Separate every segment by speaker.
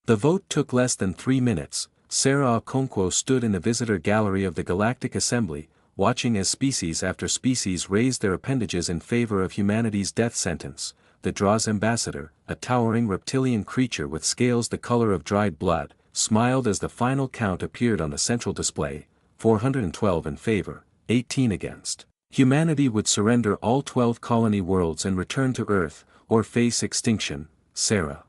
Speaker 1: The vote took less than 3 minutes. Sarah Okonkwo stood in the visitor gallery of the Galactic Assembly, watching as species after species raised their appendages in favor of humanity's death sentence. The Draw's ambassador, a towering reptilian creature with scales the color of dried blood, smiled as the final count appeared on the central display: 412 in favor, 18 against. Humanity would surrender all 12 colony worlds and return to Earth, or face extinction. Sarah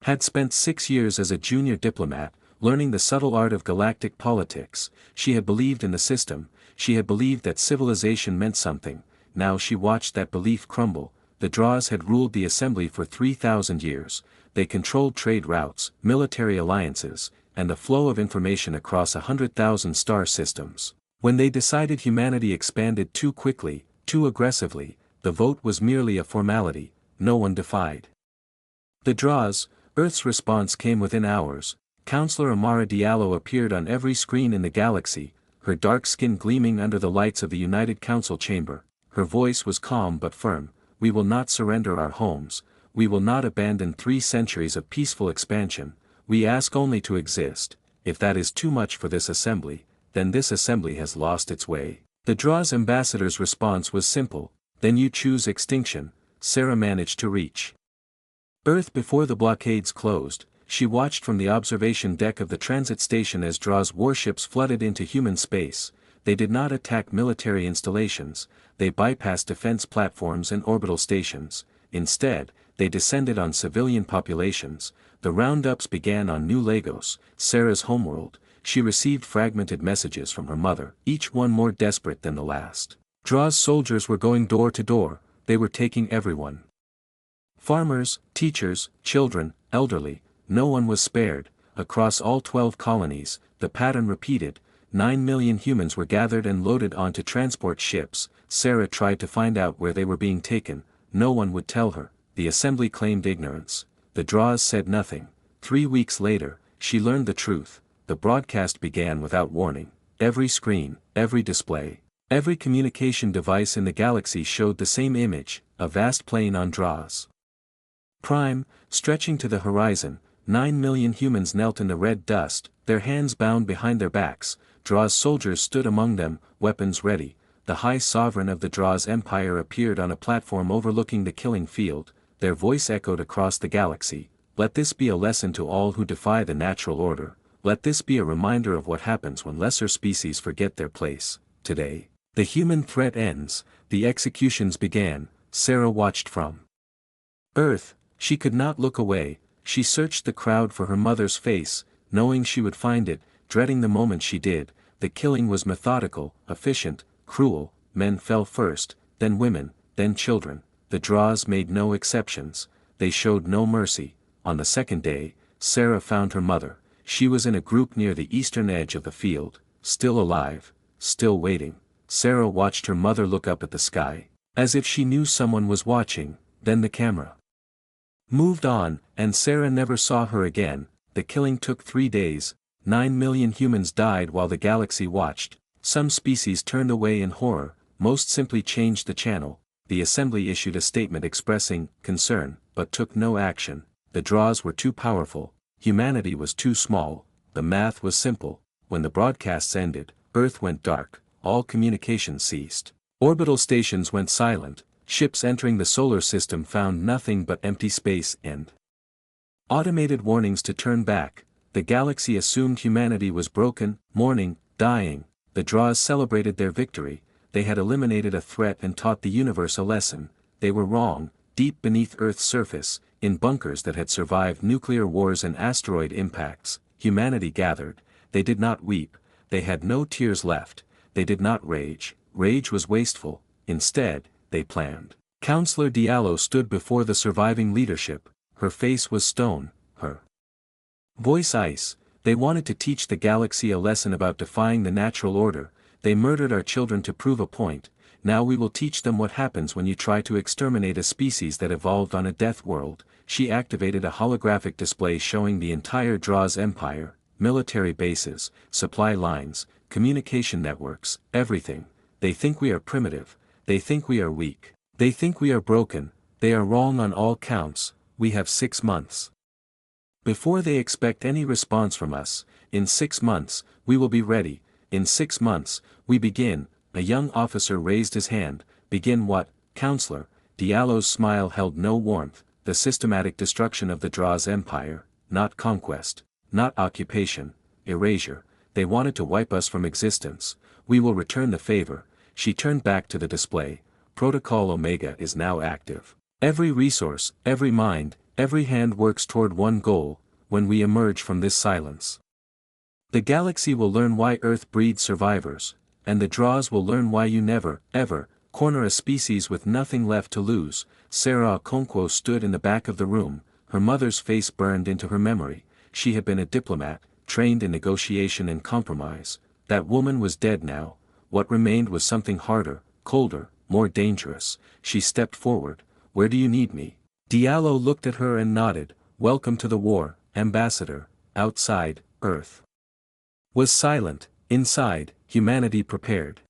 Speaker 1: had spent 6 years as a junior diplomat, learning the subtle art of galactic politics. She had believed in the system, she had believed that civilization meant something. Now she watched that belief crumble. The Draws had ruled the Assembly for 3,000 years. They controlled trade routes, military alliances, and the flow of information across 100,000 star systems. When they decided humanity expanded too quickly, too aggressively, the vote was merely a formality. No one defied the Draws. Earth's response came within hours. Counselor Amara Diallo appeared on every screen in the galaxy, her dark skin gleaming under the lights of the United Council chamber. Her voice was calm but firm. We will not surrender our homes, we will not abandon 3 centuries of peaceful expansion, we ask only to exist. If that is too much for this assembly, then this assembly has lost its way. The Draw's ambassador's response was simple: then you choose extinction. Sarah managed to reach Earth before the blockades closed. She watched from the observation deck of the transit station as Draw's warships flooded into human space. They did not attack military installations, they bypassed defense platforms and orbital stations. Instead, they descended on civilian populations. The roundups began on New Lagos, Sarah's homeworld. She received fragmented messages from her mother, each one more desperate than the last. Draw's soldiers were going door to door, they were taking everyone. Farmers, teachers, children, elderly, no one was spared. Across all 12 colonies, the pattern repeated. 9 million humans were gathered and loaded onto transport ships. Sarah tried to find out where they were being taken. No one would tell her. The assembly claimed ignorance. The Draws said nothing. 3 weeks later, she learned the truth. The broadcast began without warning. Every screen, every display, every communication device in the galaxy showed the same image: a vast plain on Draws Prime, stretching to the horizon. 9 million humans knelt in the red dust, their hands bound behind their backs. Draws soldiers stood among them, weapons ready. The High Sovereign of the Draws Empire appeared on a platform overlooking the killing field. Their voice echoed across the galaxy: let this be a lesson to all who defy the natural order. Let this be a reminder of what happens when lesser species forget their place. Today, the human threat ends. The executions began. Sarah watched from Earth. She could not look away. She searched the crowd for her mother's face, knowing she would find it, dreading the moment she did. The killing was methodical, efficient, cruel. Men fell first, then women, then children. The Draws made no exceptions. They showed no mercy. On the second day, Sarah found her mother. She was in a group near the eastern edge of the field, still alive, still waiting. Sarah watched her mother look up at the sky, as if she knew someone was watching. Then the camera moved on, and Sarah never saw her again. The killing took 3 days. 9 million humans died while the galaxy watched. Some species turned away in horror, most simply changed the channel. The assembly issued a statement expressing concern, but took no action. The Draws were too powerful, humanity was too small. The math was simple. When the broadcasts ended, Earth went dark, all communication ceased. Orbital stations went silent. Ships entering the solar system found nothing but empty space and automated warnings to turn back. The galaxy assumed humanity was broken, mourning, dying. The Draws celebrated their victory. They had eliminated a threat and taught the universe a lesson. They were wrong. Deep beneath Earth's surface, in bunkers that had survived nuclear wars and asteroid impacts, humanity gathered. They did not weep. They had no tears left. They did not rage. Rage was wasteful. Instead, they planned. Counselor Diallo stood before the surviving leadership. Her face was stone, her voice ice. They wanted to teach the galaxy a lesson about defying the natural order. They murdered our children to prove a point. Now we will teach them what happens when you try to exterminate a species that evolved on a death world. She activated a holographic display showing the entire Draws Empire, military bases, supply lines, communication networks, everything. They think we are primitive. They think we are weak. They think we are broken. They are wrong on all counts. We have 6 months Before they expect any response from us, in 6 months, we will be ready. In 6 months, we begin." A young officer raised his hand. "Begin what, counselor?" Diallo's smile held no warmth. "The systematic destruction of the Draws Empire, not conquest, not occupation, erasure. They wanted to wipe us from existence. We will return the favor." She turned back to the display. "Protocol Omega is now active. Every resource, every mind, every hand works toward one goal. When we emerge from this silence, the galaxy will learn why Earth breeds survivors, and the Draws will learn why you never, ever, corner a species with nothing left to lose." Sarah Okonkwo stood in the back of the room, her mother's face burned into her memory. She had been a diplomat, trained in negotiation and compromise. That woman was dead now. What remained was something harder, colder, more dangerous. She stepped forward. "Where do you need me?" Diallo looked at her and nodded. "Welcome to the war, Ambassador." Outside, Earth was silent. Inside, humanity prepared.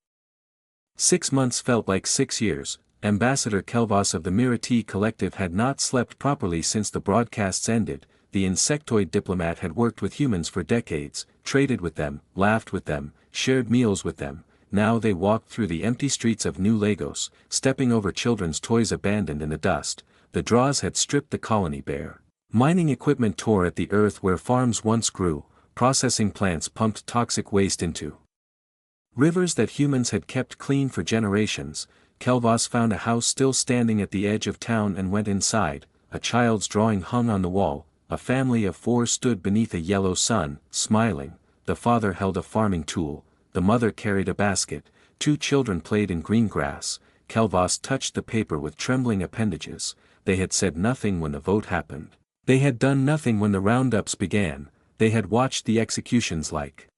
Speaker 1: 6 months felt like 6 years. Ambassador Kelvas of the Mirati Collective had not slept properly since the broadcasts ended. The insectoid diplomat had worked with humans for decades, traded with them, laughed with them, shared meals with them. Now they walked through the empty streets of New Lagos, stepping over children's toys abandoned in the dust. The Draws had stripped the colony bare. Mining equipment tore at the earth where farms once grew. Processing plants pumped toxic waste into rivers that humans had kept clean for generations. Kelvas found a house still standing at the edge of town and went inside. A child's drawing hung on the wall. A family of 4 stood beneath a yellow sun, smiling. The father held a farming tool. The mother carried a basket. 2 children played in green grass. Kelvas touched the paper with trembling appendages. They had said nothing when the vote happened. They had done nothing when the roundups began. They had watched the executions like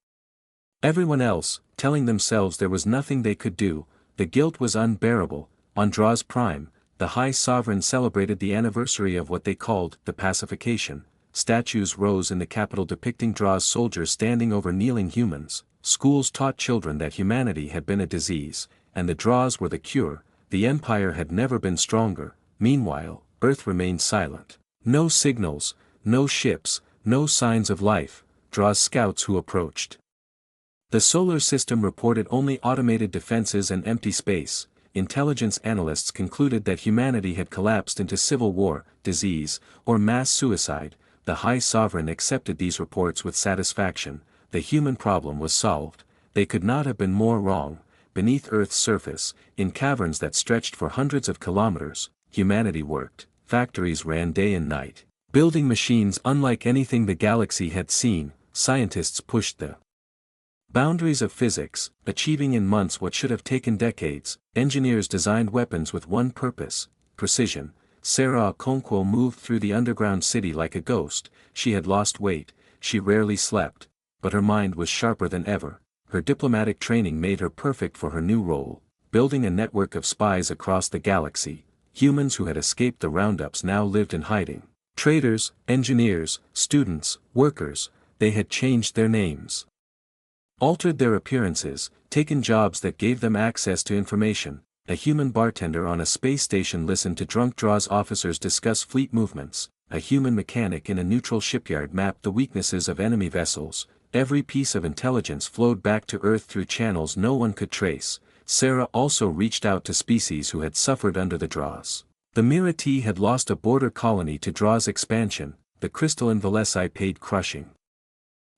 Speaker 1: everyone else, telling themselves there was nothing they could do. The guilt was unbearable. On Draws Prime, the High Sovereign celebrated the anniversary of what they called the pacification. Statues rose in the capital depicting Draws soldiers standing over kneeling humans. Schools taught children that humanity had been a disease, and the Draws were the cure. The Empire had never been stronger. Meanwhile, Earth remained silent. No signals, no ships, no signs of life. Draws scouts who approached the solar system reported only automated defenses and empty space. Intelligence analysts concluded that humanity had collapsed into civil war, disease, or mass suicide. The High Sovereign accepted these reports with satisfaction. The human problem was solved. They could not have been more wrong. Beneath Earth's surface, in caverns that stretched for hundreds of kilometers, humanity worked. Factories ran day and night, building machines unlike anything the galaxy had seen. Scientists pushed the boundaries of physics, achieving in months what should have taken decades. Engineers designed weapons with one purpose: precision. Sarah Okonkwo moved through the underground city like a ghost. She had lost weight, she rarely slept, but her mind was sharper than ever. Her diplomatic training made her perfect for her new role, building a network of spies across the galaxy. Humans who had escaped the roundups now lived in hiding. Traders, engineers, students, workers, they had changed their names, altered their appearances, taken jobs that gave them access to information. A human bartender on a space station listened to drunk Draws officers discuss fleet movements. A human mechanic in a neutral shipyard mapped the weaknesses of enemy vessels. Every piece of intelligence flowed back to Earth through channels no one could trace. Sarah also reached out to species who had suffered under the Draws. The Mirati had lost a border colony to Draws expansion. The crystalline Velesi paid crushing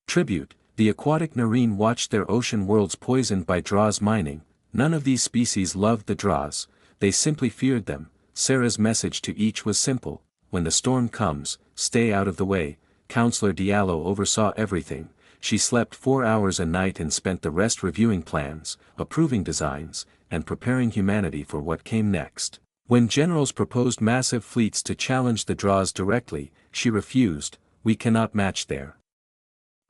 Speaker 1: tribute. The aquatic Narine watched their ocean worlds poisoned by Draws mining. None of these species loved the Draws, they simply feared them. Sarah's message to each was simple: when the storm comes, stay out of the way. Counselor Diallo oversaw everything. She slept 4 hours a night and spent the rest reviewing plans, approving designs, and preparing humanity for what came next. When generals proposed massive fleets to challenge the Draws directly, she refused. "We cannot match their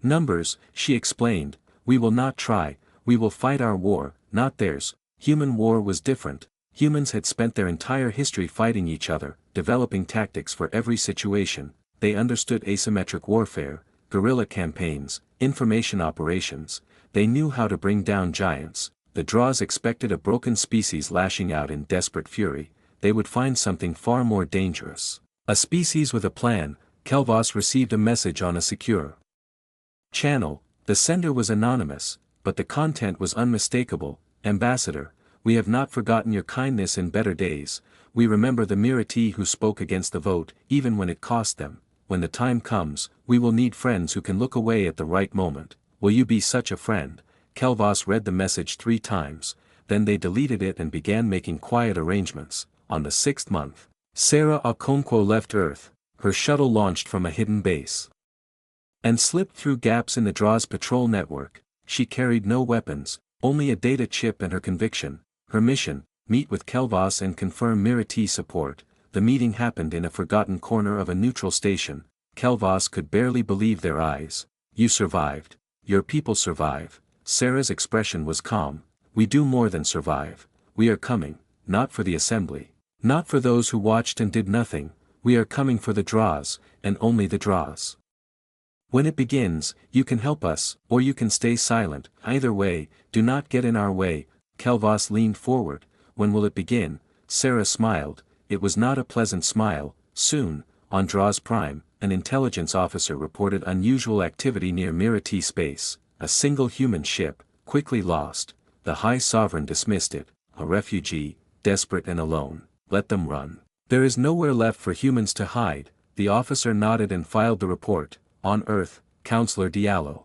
Speaker 1: numbers," she explained. "We will not try, we will fight our war, not theirs." Human war was different. Humans had spent their entire history fighting each other, developing tactics for every situation. They understood asymmetric warfare, guerrilla campaigns, information operations. They knew how to bring down giants. The Draws expected a broken species lashing out in desperate fury. They would find something far more dangerous. A species with a plan, Kelvos received a message on a secure channel. The sender was anonymous, but the content was unmistakable. Ambassador, we have not forgotten your kindness in better days. We remember the Mirati who spoke against the vote, even when it cost them. When the time comes, we will need friends who can look away at the right moment. Will you be such a friend? Kelvos read the message 3 times, then they deleted it and began making quiet arrangements. On the 6th month, Sarah Okonkwo left Earth. Her shuttle launched from a hidden base and slipped through gaps in the Draw's patrol network. She carried no weapons, only a data chip and her conviction. Her mission: meet with Kelvos and confirm Mirati support. The meeting happened in a forgotten corner of a neutral station. Kelvos could barely believe their eyes. You survived. Your people survive. Sarah's expression was calm. We do more than survive. We are coming, not for the assembly, not for those who watched and did nothing. We are coming for the Draws, and only the Draws. When it begins, you can help us, or you can stay silent. Either way, do not get in our way. Kelvos leaned forward. When will it begin? Sarah smiled. It was not a pleasant smile. Soon, on Draws Prime, an intelligence officer reported unusual activity near Mirati space. A single human ship, quickly lost. The High Sovereign dismissed it. A refugee, desperate and alone. Let them run. There is nowhere left for humans to hide. The officer nodded and filed the report. On Earth, Counselor Diallo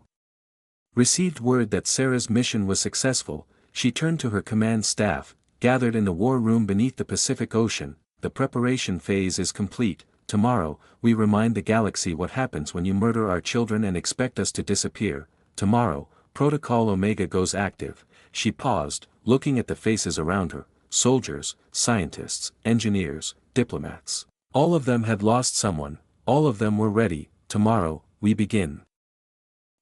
Speaker 1: received word that Sarah's mission was successful. She turned to her command staff, gathered in the war room beneath the Pacific Ocean. The preparation phase is complete. Tomorrow, we remind the galaxy what happens when you murder our children and expect us to disappear. Tomorrow, Protocol Omega goes active. She paused, looking at the faces around her. Soldiers, scientists, engineers, diplomats. All of them had lost someone. All of them were ready. Tomorrow, we begin.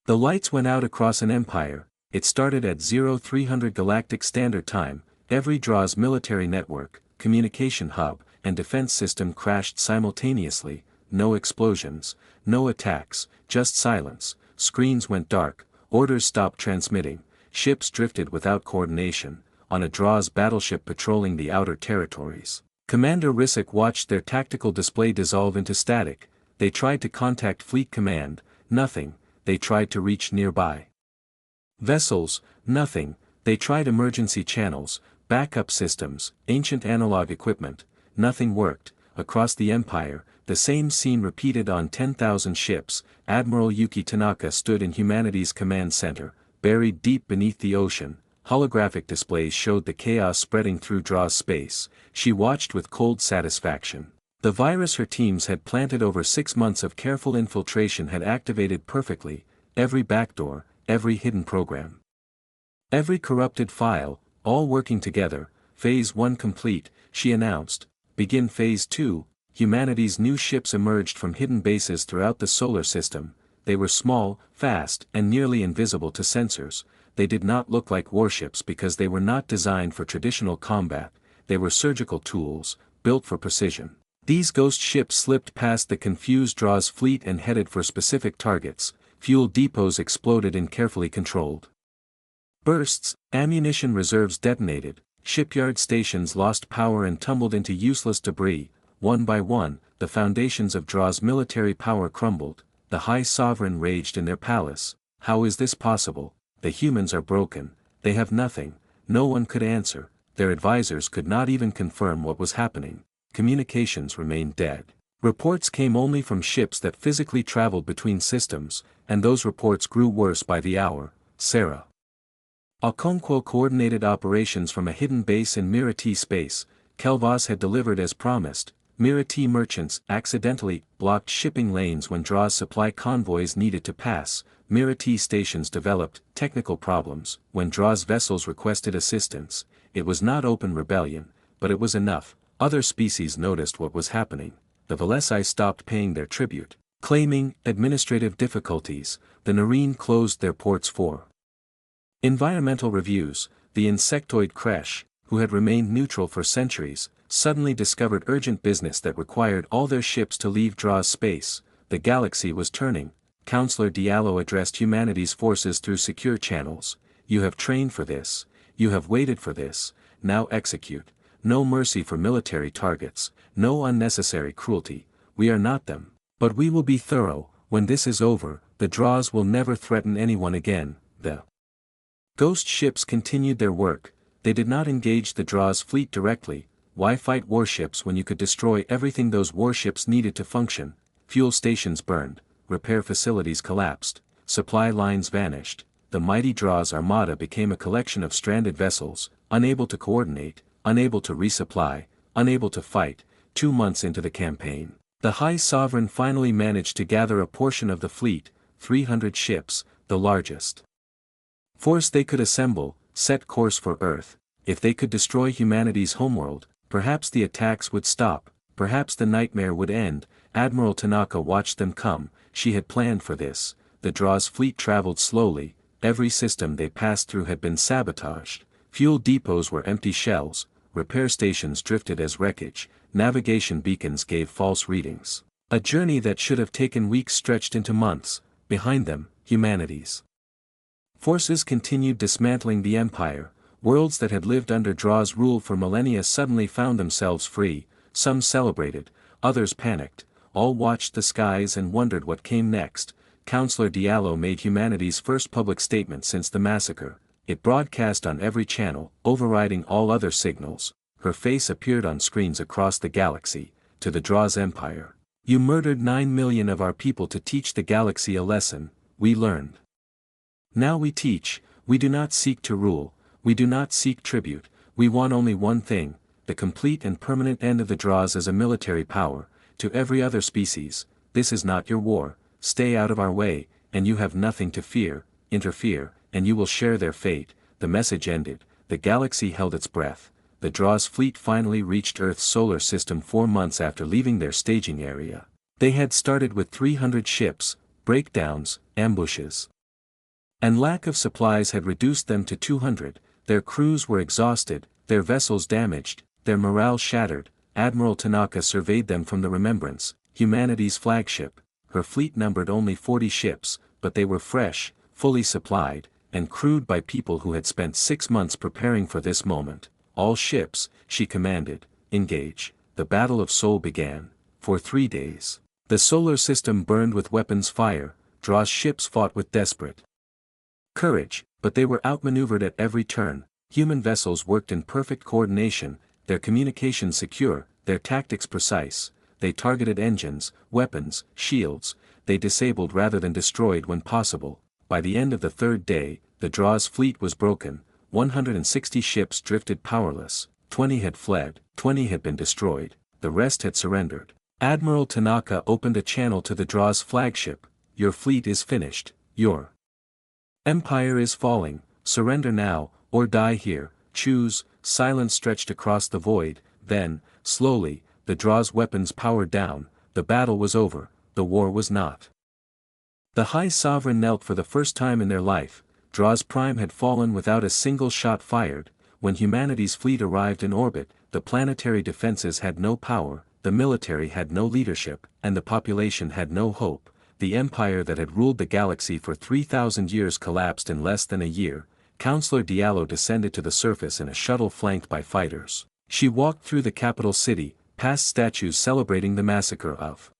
Speaker 1: The lights went out across an empire. It started at 0300 Galactic Standard Time. Every Draw's military network, communication hub, and defense system crashed simultaneously. No explosions, no attacks, just silence. Screens went dark, orders stopped transmitting, ships drifted without coordination, on a Draw's battleship patrolling the outer territories. Commander Risic watched their tactical display dissolve into static. They tried to contact Fleet Command, nothing. They tried to reach nearby vessels, nothing. They tried emergency channels, backup systems, ancient analog equipment, nothing worked. Across the Empire, the same scene repeated on 10,000 ships. Admiral Yuki Tanaka stood in humanity's command center, buried deep beneath the ocean. Holographic displays showed the chaos spreading through Draw's space. She watched with cold satisfaction. The virus her teams had planted over 6 months of careful infiltration had activated perfectly. Every backdoor, every hidden program, every corrupted file, all working together. Phase 1 complete, she announced. Begin Phase 2. Humanity's new ships emerged from hidden bases throughout the solar system. They were small, fast, and nearly invisible to sensors. They did not look like warships because they were not designed for traditional combat. They were surgical tools, built for precision. These ghost ships slipped past the confused Draw's fleet and headed for specific targets. Fuel depots exploded in carefully controlled bursts, ammunition reserves detonated, shipyard stations lost power and tumbled into useless debris. One by one, the foundations of Draw's military power crumbled. The High Sovereign raged in their palace. How is this possible? The humans are broken. They have nothing. No one could answer. Their advisors could not even confirm what was happening. Communications remained dead. Reports came only from ships that physically traveled between systems, and those reports grew worse by the hour. Sarah Okonkwo coordinated operations from a hidden base in Mirati space. Kelvos had delivered as promised. Mirati merchants accidentally blocked shipping lanes when Draw's supply convoys needed to pass. Mirati stations developed technical problems when Draw's vessels requested assistance. It was not open rebellion, but it was enough. Other species noticed what was happening. The Velesi stopped paying their tribute, claiming administrative difficulties. The Narine closed their ports for environmental reviews. The insectoid Kresh, who had remained neutral for centuries, suddenly discovered urgent business that required all their ships to leave Draw's space. The galaxy was turning. Counselor Diallo addressed humanity's forces through secure channels. You have trained for this. You have waited for this. Now execute. No mercy for military targets, no unnecessary cruelty. We are not them. But we will be thorough. When this is over, the Draws will never threaten anyone again. The Ghost ships continued their work. They did not engage the Draws fleet directly. Why fight warships when you could destroy everything those warships needed to function? Fuel stations burned, repair facilities collapsed, supply lines vanished. The mighty Draws armada became a collection of stranded vessels, unable to coordinate, unable to resupply, unable to fight. 2 months into the campaign, the High Sovereign finally managed to gather a portion of the fleet, 300 ships, the largest force they could assemble, set course for Earth. If they could destroy humanity's homeworld, perhaps the attacks would stop, perhaps the nightmare would end. Admiral Tanaka watched them come. She had planned for this. The Draws fleet traveled slowly. Every system they passed through had been sabotaged. Fuel depots were empty shells, repair stations drifted as wreckage, navigation beacons gave false readings. A journey that should have taken weeks stretched into months. Behind them, humanity's forces continued dismantling the Empire. Worlds that had lived under Draws' rule for millennia suddenly found themselves free. Some celebrated, others panicked. All watched the skies and wondered what came next. Counselor Diallo made humanity's first public statement since the massacre. It broadcast on every channel, overriding all other signals. Her face appeared on screens across the galaxy. To the Draws Empire. You murdered 9 million of our people to teach the galaxy a lesson. We learned. Now we teach. We do not seek to rule. We do not seek tribute. We want only one thing: the complete and permanent end of the Draws as a military power. To every other species, this is not your war. Stay out of our way, and you have nothing to fear. Interfere, and you will share their fate. The message ended. The galaxy held its breath. The Draws fleet finally reached Earth's solar system 4 months after leaving their staging area. They had started with 300 ships. Breakdowns, ambushes, and lack of supplies had reduced them to 200. Their crews were exhausted, their vessels damaged, their morale shattered. Admiral Tanaka surveyed them from the Remembrance, humanity's flagship. Her fleet numbered only 40 ships, but they were fresh, fully supplied, and crewed by people who had spent 6 months preparing for this moment. All ships, she commanded, engage. The Battle of Seoul began. For 3 days, the solar system burned with weapons fire. Draws ships fought with desperate courage, but they were outmaneuvered at every turn. Human vessels worked in perfect coordination, their communications secure, their tactics precise. They targeted engines, weapons, shields. They disabled rather than destroyed when possible. By the end of the 3rd day, the Draws fleet was broken. 160 ships drifted powerless. 20 had fled, 20 had been destroyed, the rest had surrendered. Admiral Tanaka opened a channel to the Draws flagship. Your fleet is finished. Your empire is falling. Surrender now, or die here. Choose. Silence stretched across the void. Then, slowly, the Draws' weapons powered down. The battle was over. The war was not. The High Sovereign knelt for the first time in their life. Draws Prime had fallen without a single shot fired. When humanity's fleet arrived in orbit, the planetary defenses had no power, the military had no leadership, and the population had no hope. The empire that had ruled the galaxy for 3,000 years collapsed in less than a year. Counselor Diallo descended to the surface in a shuttle flanked by fighters. She walked through the capital city, past statues celebrating the massacre of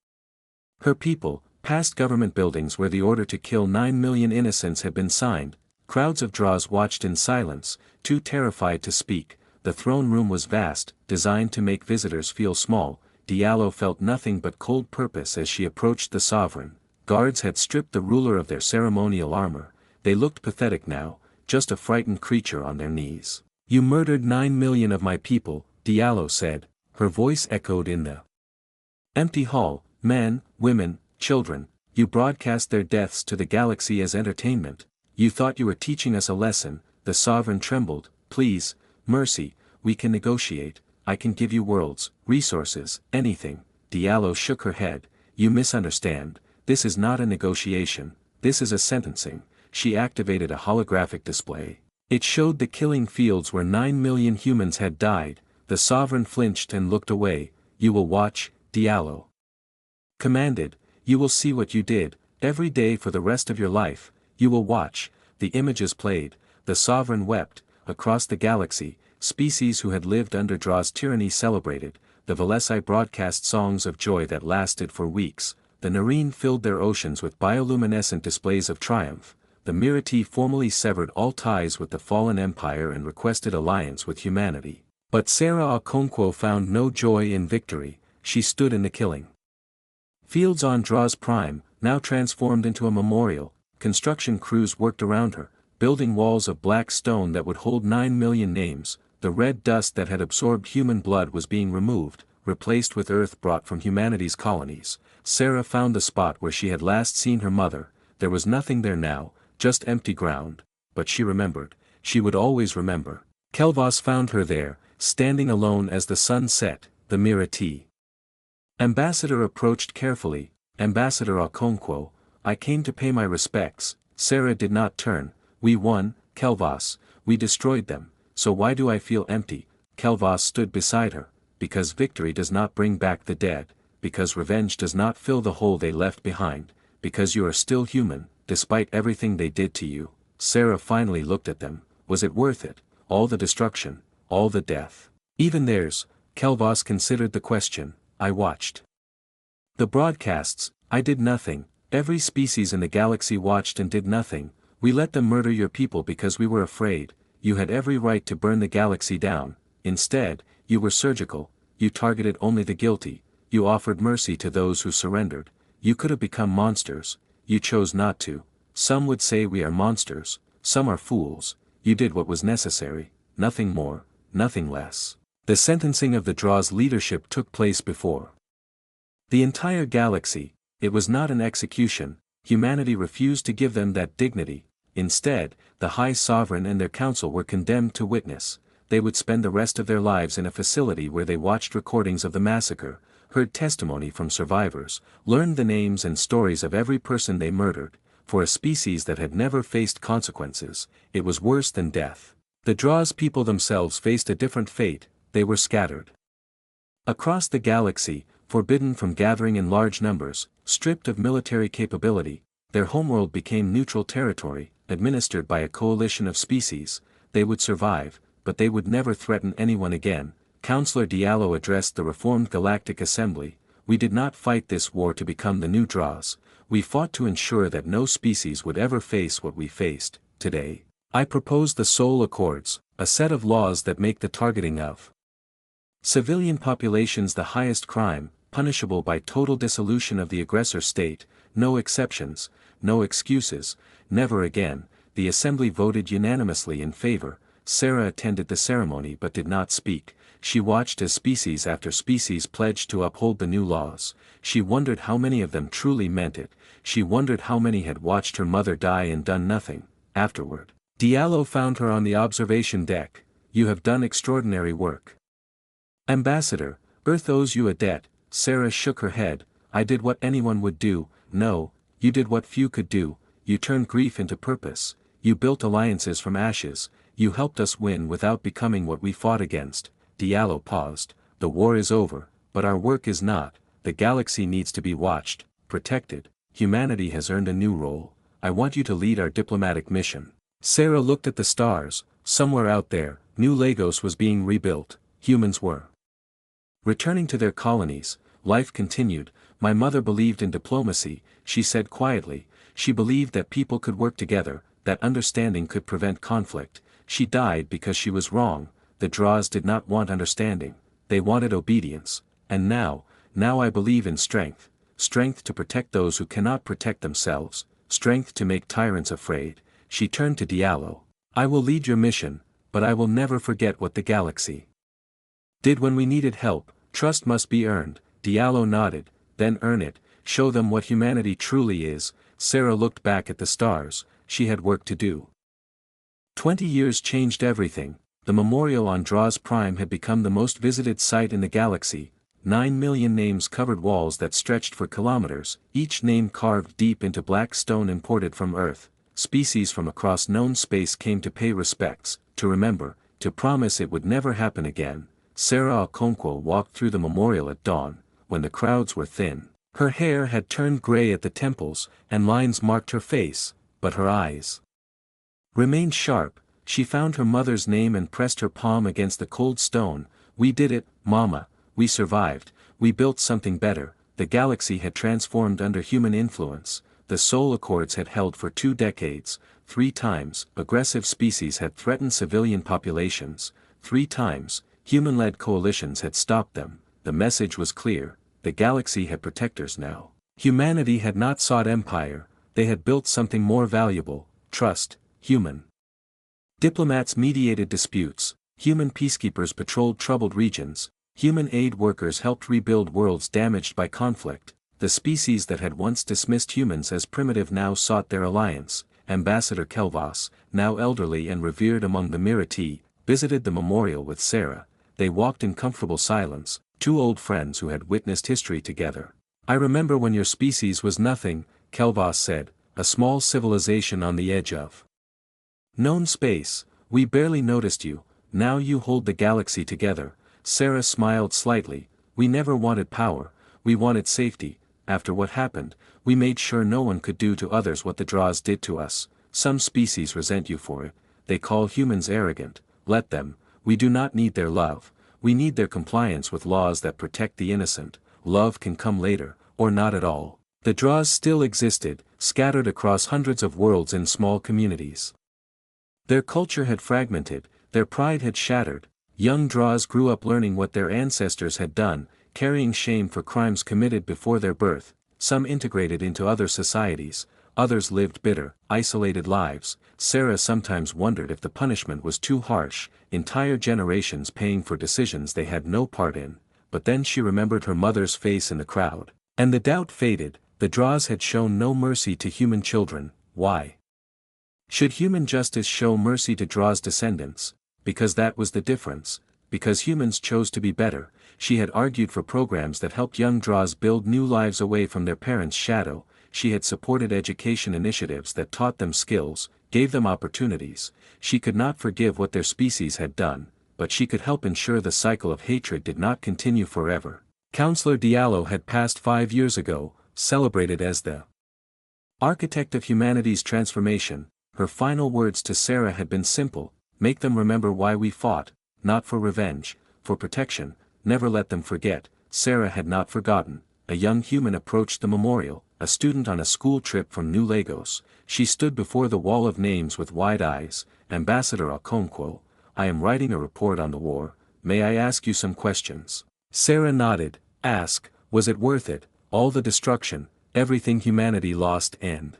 Speaker 1: her people, past government buildings where the order to kill 9 million innocents had been signed. Crowds of Draws watched in silence, too terrified to speak. The throne room was vast, designed to make visitors feel small. Diallo felt nothing but cold purpose as she approached the sovereign. Guards had stripped the ruler of their ceremonial armor. They looked pathetic now, just a frightened creature on their knees. You murdered 9 million of my people, Diallo said. Her voice echoed in the empty hall. Men, women, children, you broadcast their deaths to the galaxy as entertainment. You thought you were teaching us a lesson. The sovereign trembled. Please, mercy, we can negotiate. I can give you worlds, resources, anything. Diallo shook her head. You misunderstand. This is not a negotiation. This is a sentencing. She activated a holographic display. It showed the killing fields where 9 million humans had died. The sovereign flinched and looked away. You will watch, Diallo commanded. You will see what you did. Every day for the rest of your life. You will watch. The images played. The sovereign wept. Across the galaxy, species who had lived under Draws' tyranny celebrated. The Velesi broadcast songs of joy that lasted for weeks. the Narine filled their oceans with bioluminescent displays of triumph. The Mirati formally severed all ties with the fallen empire and requested alliance with humanity. But Sarah Okonkwo found no joy in victory, she stood in the killing. Fields on Draws Prime, now transformed into a memorial, construction crews worked around her, building walls of black stone that would hold 9 million names. The red dust that had absorbed human blood was being removed, replaced with earth brought from humanity's colonies. Sarah found the spot where she had last seen her mother. There was nothing there now, just empty ground, but she remembered, she would always remember. Kelvos found her there, standing alone as the sun set, the Mirati. Ambassador approached carefully. Ambassador Okonkwo, I came to pay my respects. Sarah did not turn. We won, Kelvos, we destroyed them, so why do I feel empty? Kelvos stood beside her, because victory does not bring back the dead, because revenge does not fill the hole they left behind, because you are still human, despite everything they did to you. Sarah finally looked at them. Was it worth it? All the destruction, all the death. Even theirs. Kelvos considered the question. I watched the broadcasts. I did nothing. Every species in the galaxy watched and did nothing. We let them murder your people because we were afraid. You had every right to burn the galaxy down. Instead, you were surgical. You targeted only the guilty. You offered mercy to those who surrendered. You could have become monsters. You chose not to. Some would say we are monsters. Some are fools. You did what was necessary. Nothing more, nothing less. The sentencing of the Draw's leadership took place before the entire galaxy. It was not an execution. Humanity refused to give them that dignity. Instead, the High Sovereign and their council were condemned to witness. They would spend the rest of their lives in a facility where they watched recordings of the massacre, heard testimony from survivors, learned the names and stories of every person they murdered. For a species that had never faced consequences, it was worse than death. The Draw's people themselves faced a different fate. They were scattered across the galaxy, forbidden from gathering in large numbers, stripped of military capability. Their homeworld became neutral territory, administered by a coalition of species. They would survive, but they would never threaten anyone again. Counselor Diallo addressed the reformed Galactic Assembly. We did not fight this war to become the new Draws. We fought to ensure that no species would ever face what we faced. Today, I propose the Soul Accords, a set of laws that make the targeting of civilian populations the highest crime, punishable by total dissolution of the aggressor state. No exceptions, no excuses, never again. The Assembly voted unanimously in favor. Sarah attended the ceremony but did not speak. She watched as species after species pledged to uphold the new laws. She wondered how many of them truly meant it. She wondered how many had watched her mother die and done nothing. Afterward, Diallo found her on the observation deck. You have done extraordinary work. Ambassador, Earth owes you a debt. Sarah shook her head. I did what anyone would do. No, you did what few could do. You turned grief into purpose. You built alliances from ashes. You helped us win without becoming what we fought against. Diallo paused. The war is over, but our work is not. The galaxy needs to be watched, protected. Humanity has earned a new role. I want you to lead our diplomatic mission. Sarah looked at the stars. Somewhere out there, New Lagos was being rebuilt. Humans were returning to their colonies. Life continued. My mother believed in diplomacy, she said quietly. She believed that people could work together, that understanding could prevent conflict. She died because she was wrong. The Draws did not want understanding. They wanted obedience. And now I believe in strength. Strength to protect those who cannot protect themselves. Strength to make tyrants afraid. She turned to Diallo. I will lead your mission, but I will never forget what the galaxy did when we needed help. Trust must be earned. Diallo nodded. Then earn it. Show them what humanity truly is. Sarah looked back at the stars. She had work to do. 20 years changed everything. The memorial on Draws Prime had become the most visited site in the galaxy. 9 million names covered walls that stretched for kilometers, each name carved deep into black stone imported from Earth. Species from across known space came to pay respects, to remember, to promise it would never happen again. Sarah Okonkwo walked through the memorial at dawn, when the crowds were thin. Her hair had turned gray at the temples, and lines marked her face, but her eyes remained sharp. She found her mother's name and pressed her palm against the cold stone. We did it, Mama. We survived. We built something better. the galaxy had transformed under human influence, the soul accords had held for 2 decades, 3 times, aggressive species had threatened civilian populations, 3 times, human-led coalitions had stopped them. The message was clear, the galaxy had protectors now. Humanity had not sought empire, they had built something more valuable, trust, human. Diplomats mediated disputes, human peacekeepers patrolled troubled regions, human aid workers helped rebuild worlds damaged by conflict. The species that had once dismissed humans as primitive now sought their alliance. Ambassador Kelvas, now elderly and revered among the Mirati, visited the memorial with Sarah. They walked in comfortable silence, 2 old friends who had witnessed history together. "I remember when your species was nothing," Kelvas said, "a small civilization on the edge of known space. We barely noticed you, now you hold the galaxy together." Sarah smiled slightly. "We never wanted power, we wanted safety. After what happened, we made sure no one could do to others what the Draws did to us. Some species resent you for it, they call humans arrogant. Let them, we do not need their love, we need their compliance with laws that protect the innocent. Love can come later, or not at all." The Draws still existed, scattered across hundreds of worlds in small communities. Their culture had fragmented, their pride had shattered. Young Draws grew up learning what their ancestors had done, carrying shame for crimes committed before their birth. Some integrated into other societies, others lived bitter, isolated lives. Sarah sometimes wondered if the punishment was too harsh, entire generations paying for decisions they had no part in. But then she remembered her mother's face in the crowd, and the doubt faded. The Draws had shown no mercy to human children. Why should human justice show mercy to Draws' descendants? Because that was the difference. Because humans chose to be better. She had argued for programs that helped young Draws build new lives away from their parents' shadow. She had supported education initiatives that taught them skills, gave them opportunities. She could not forgive what their species had done, but she could help ensure the cycle of hatred did not continue forever. Counselor Diallo had passed 5 years ago, celebrated as the architect of humanity's transformation. Her final words to Sarah had been simple: "Make them remember why we fought, not for revenge, for protection, never let them forget." Sarah had not forgotten. A young human approached the memorial, a student on a school trip from New Lagos. She stood before the wall of names with wide eyes. "Ambassador Okonkwo, I am writing a report on the war, may I ask you some questions?" Sarah nodded. "Ask, was it worth it, all the destruction, everything humanity lost and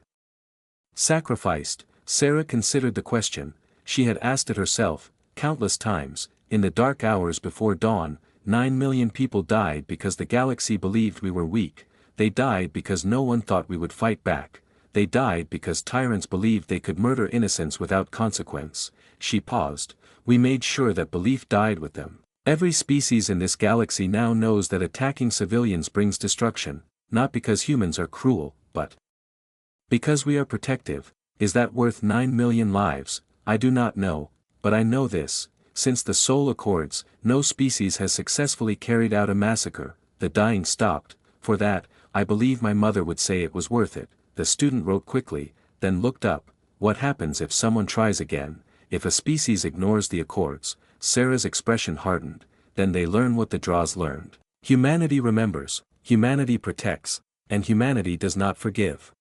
Speaker 1: sacrificed?" Sarah considered the question. She had asked it herself, countless times. In the dark hours before dawn, 9 million people died because the galaxy believed we were weak. They died because no one thought we would fight back. They died because tyrants believed they could murder innocents without consequence. She paused. "We made sure that belief died with them. Every species in this galaxy now knows that attacking civilians brings destruction, not because humans are cruel, but because we are protective." Is that worth 9 million lives? I do not know, but I know this: since the Soul Accords, no species has successfully carried out a massacre. The dying stopped. For that, I believe my mother would say it was worth it. The student wrote quickly, then looked up. "What happens if someone tries again? If a species ignores the Accords?" Sarah's expression hardened. "Then they learn what the Draws learned. Humanity remembers, humanity protects, and humanity does not forgive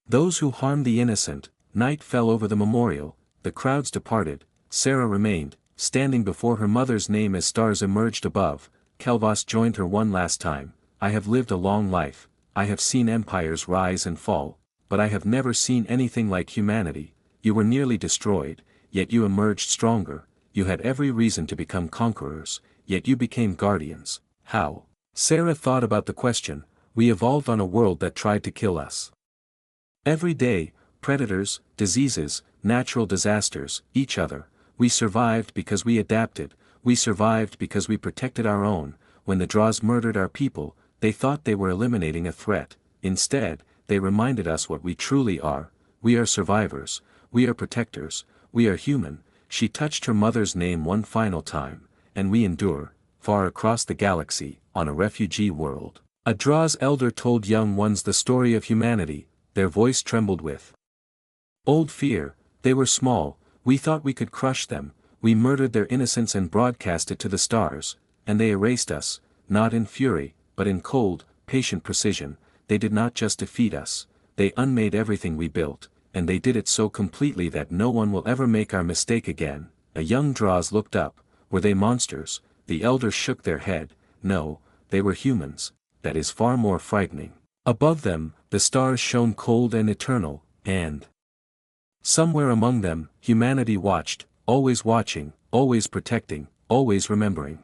Speaker 1: those who harm the innocent." Night fell over the memorial, the crowds departed. Sarah remained, standing before her mother's name as stars emerged above. Kelvas joined her one last time. "I have lived a long life, I have seen empires rise and fall, but I have never seen anything like humanity. You were nearly destroyed, yet you emerged stronger. You had every reason to become conquerors, yet you became guardians. How?" Sarah thought about the question. "We evolved on a world that tried to kill us. Every day, predators, diseases, natural disasters, each other. We survived because we adapted, we survived because we protected our own. When the Draws murdered our people, they thought they were eliminating a threat. Instead, they reminded us what we truly are. We are survivors, we are protectors, we are human." She touched her mother's name one final time. "And we endure, far across the galaxy, on a refugee world." A Draws elder told young ones the story of humanity. Their voice trembled with old fear. "They were small, we thought we could crush them, we murdered their innocence and broadcast it to the stars, and they erased us, not in fury, but in cold, patient precision, they did not just defeat us, they unmade everything we built, and they did it so completely that no one will ever make our mistake again." A young Draws looked up. "Were they monsters?" The elders shook their head. "No, they were humans. That is far more frightening." Above them, the stars shone cold and eternal, and somewhere among them, humanity watched, always watching, always protecting, always remembering.